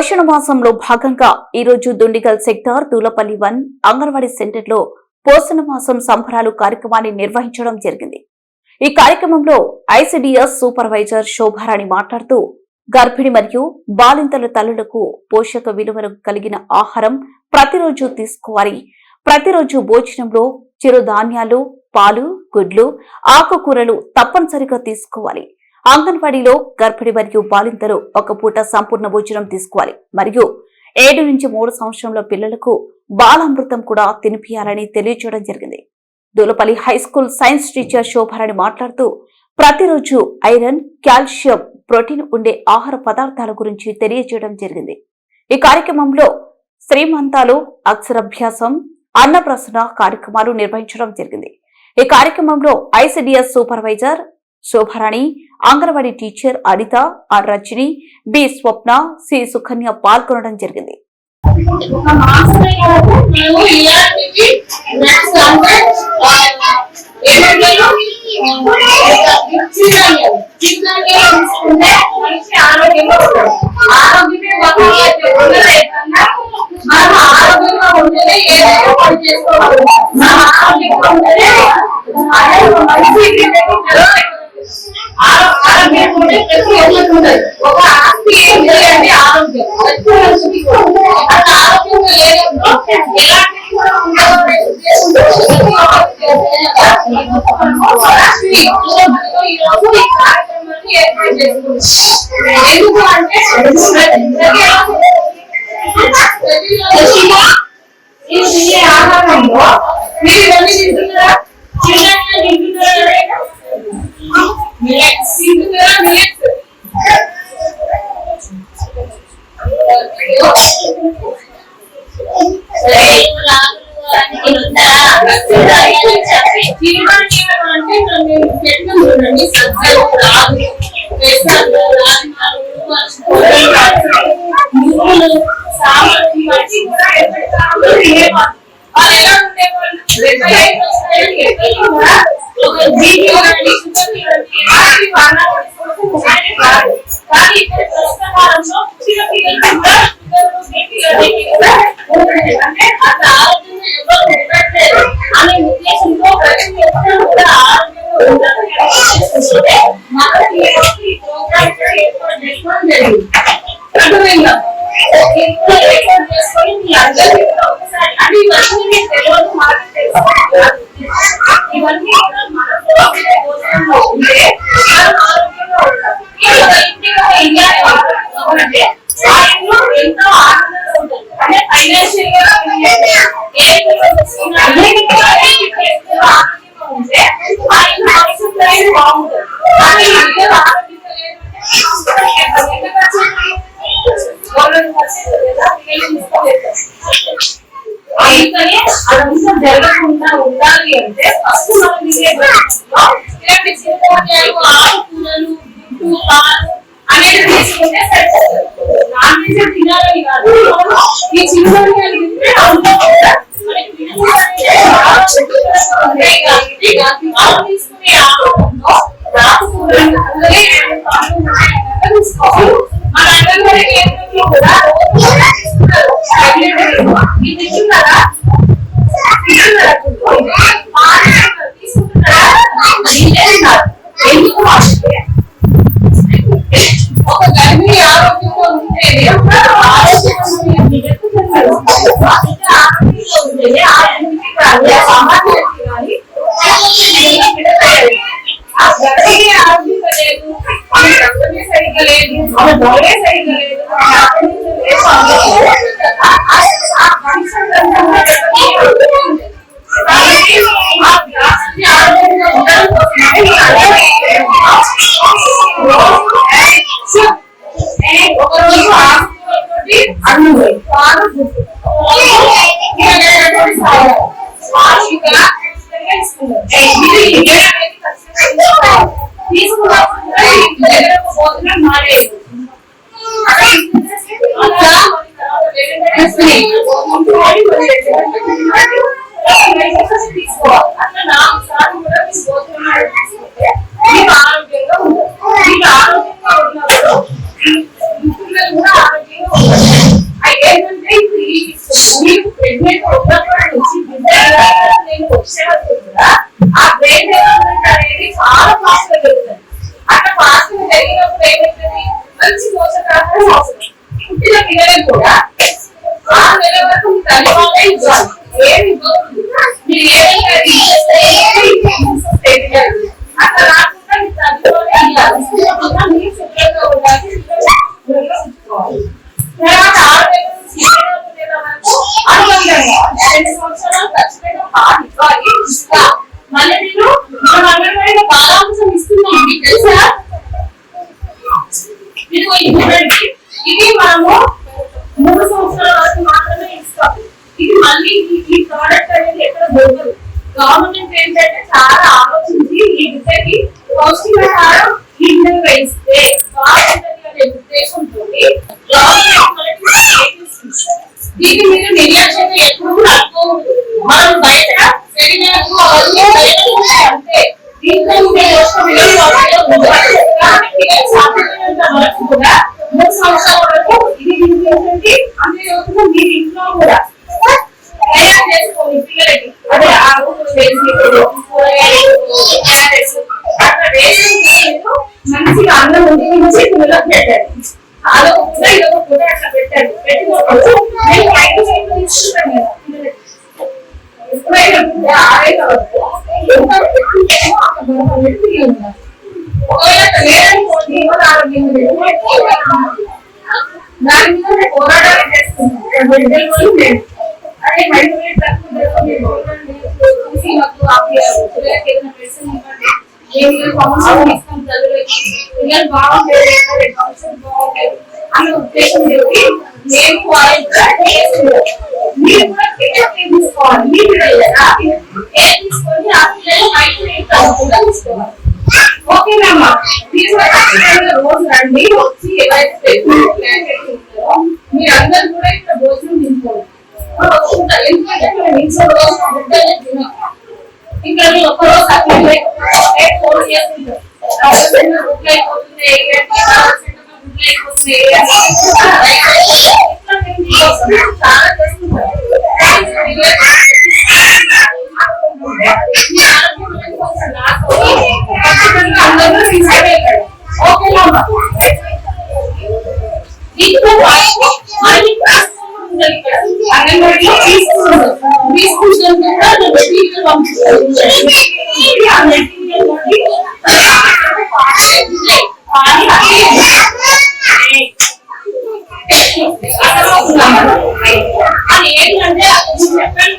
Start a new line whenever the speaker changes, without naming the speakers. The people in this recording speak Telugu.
పోషణ మాసంలో భాగంగా ఈ రోజు దుండిగల్ సెక్టార్ దూలపల్లి 1 అంగన్వాడీ సెంటర్ లో పోషణ మాసం సంబరాలు కార్యక్రమాన్ని నిర్వహించడం జరిగింది. ఈ కార్యక్రమంలో ఐసిడిఎస్ సూపర్వైజర్ శోభారాణి మాట్లాడుతూ గర్భిణి మరియు బాలింతల తల్లులకు పోషక విలువలు కలిగిన ఆహారం ప్రతిరోజు తీసుకోవాలి. ప్రతిరోజు భోజనంలో చిరుధాన్యాలు, పాలు, గుడ్లు, ఆకుకూరలు తప్పనిసరిగా తీసుకోవాలి. అంగన్వాడీలో గర్భిణి మరియు బాలింతలు ఒక పూట సంపూర్ణ భోజనం తీసుకోవాలి మరియు 7 నుంచి 3 సంవత్సరంల పిల్లలకు బాలామృతం కూడా తినిపియాలని తెలియజేయడం జరిగింది. Dulapalli high school science teacher Shobharani మాట్లాడుతూ ప్రతిరోజు ఐరన్, కాల్షియం, ప్రోటీన్ ఉండే ఆహార పదార్థాల గురించి తెలియజేయడం జరిగింది. ఈ కార్యక్రమంలో శ్రీమంతాలు, అక్షరాభ్యాసం, అన్నప్రసన్న కార్యక్రమాలు నిర్వహించడం జరిగింది. ఈ కార్యక్రమంలో ICDS supervisor Shobharani, anganwadi teacher Anitha, R Rajani, B Swapna, C Sukanya పాల్గొనడం జరిగింది.
ఆరోగ్యం ఉంటే ప్రతి ఒక్కరికి ఉండదు. ఒక ఆస్తి ఏం చేయాలి? ఆరోగ్యం. అట్లా ఆరోగ్యంగా లేనప్పుడు ఎలాంటివి కూడా ఉండదు. ఈ రోజు ఈ కార్యక్రమాన్ని ఏర్పాటు చేసుకుంటాం. ఎందుకు అంటే ఈ ఆహారంలో మీరు ఇవన్నీ తింటున్నారా? చిన్న తింటున్నారా? ఎంతో ఆనందంగా ఉంటుంది. అంటే ఫైనాన్షియల్ గా ఉంటే బాగుంటుంది. అందుకని అదంతా జరగకుండా ఉండాలి అంటే ఫస్ట్ మనం ఇలాంటి చిరుధాన్యాలు, ఆకుకూరలు, గుడ్డు, పాలు అనేది తీసుకుంటే సరిపోతుంది. నాన్ వెజ్ తినాలని కాదు, ఈ చిరుధాన్యాలు తింటే అందులో కూడా మనకి తీసుకునే ఆహారంలో ఆకుకూరలు తీసుకోవాలి. మన అంగన్వాడీ కేంద్రంలో కూడా తీసుకుంటారా? ఎందుకు ఒక గర్భిణి ఆరోగ్యంగా ఉంటేనే సరిగ్గా లేదు, సరిగ్గా లేదు. ఒకరోజు ఆకుకూరతోటి అన్నం తీసుకున్నప్పుడు మారేది తీసుకోవాలి. అట్లా 4 సార్లు కూడా తీసుకోవాలి. మీకు ఆరోగ్యంగా ఉంటుంది. మీకు ఆరోగ్యంగా ఉన్నప్పుడు పిల్లలు కూడా ఆరోగ్యంగా ఉంటారు. మీకు ప్రెగ్నెంట్ ఉన్నప్పటి నుంచి నేను వచ్చే వరకు కూడా ఆ బ్రెయిన్ డెవలప్మెంట్ అనేది చాలా ఫాస్ట్ గా జరుగుతుంది. అట్లా ఫాస్ట్ గా జరిగినప్పుడు ఏమవుతుంది, మంచి పోషకాహారం అవసరం. పుట్టిన పిల్లలకు కూడా 6 నెలల వరకు మీ తల్లిపాలే ఇవ్వాలి. ఏమి ఇవ్వకూడదు. మీరు ఏదైనా అట్లా రాకుండా మీ తల్లిపాలే ఇవ్వాలి. మీరు శుభ్రంగా ఉండాలి. తర్వాత 6 నెలల నుంచి 7 నెలల వరకు అనుబంధంగా 2 సంవత్సరాలు ఖచ్చితంగా పాలు ఇవ్వాలి. మళ్ళీ నేను మనం అంగన్వాడీలో బాలాంశం ఇస్తున్నాం, మీకు తెలుసా? ఇది మనము 3 సంవత్సరాల వరకు మాత్రమే ఇస్తాం. ఇది మళ్ళీ ఈ ప్రోడక్ట్ అనేది ఎక్కడ దొరకదు. గవర్నమెంట్ ఏంటంటే చాలా ఆలోచించి ఈ బిడ్డకి పౌష్టికాహారం ఈ విధంగా ఇస్తే బాగుంటుంది అనే ఉద్దేశంతో దీని మీద నిర్లక్ష్యంగా ఎప్పుడు కూడా అనుకోకూడదు. మనం బయట శరీరాలకు అంతే దీంట్లో వరకు కూడా 3 సంవత్సరాల వరకు ఇది ఏంటంటే అంతేకాకుండా మీరు ఇంట్లో కూడా తయారు చేసుకోండి పిల్లలకి. అదే ఆకులు వేసి అట్లా వేసి మంచిగా అన్నం ఉడికించి పిల్లలకు పెట్టండి. అదొక కూడా ఇదొక కూడా అట్లా పెట్టండి. పెట్టినప్పుడు నేను 5 నిమిషాలు తీసుకుంటాను కదా పిల్లలకి. ఎప్పుడైనా 6 వరకు ఒకవేళ లేదనుకోండి ఆరోగ్యం దాని మీద పోరాటాలు చేస్తున్నాను. అదే మైక్రోవేవ్ చూసి మాకు పిల్లలకి ఏదైనా మెడిసిన్ ఇవ్వండి. పిల్లలు బాగుంటుంది అనే ఉద్దేశం నేను మీరు కూడా తీసుకోవాలి. మీ పిల్లలు కదా తీసుకొని ఆ పిల్లలు మైక్రోవేవ్ తీసుకోవాలి. ఓకేనమ్మా, మీరు రోజు రండి. వచ్చి ఏవైతే మీరందరూ కూడా ఇక్కడ భోజనం తింటారు. ఎందుకంటే మనం ఇంట్లో రోజు బిడ్డలే తినాం. ఇంకా ఒక్కరోజు అట్లా లేకపోతే 4 years ఉంటారు. గుడ్లు అయిపోతుంది, చాలా చేస్తుంటారు. అది ఏంటంటే చెప్పండి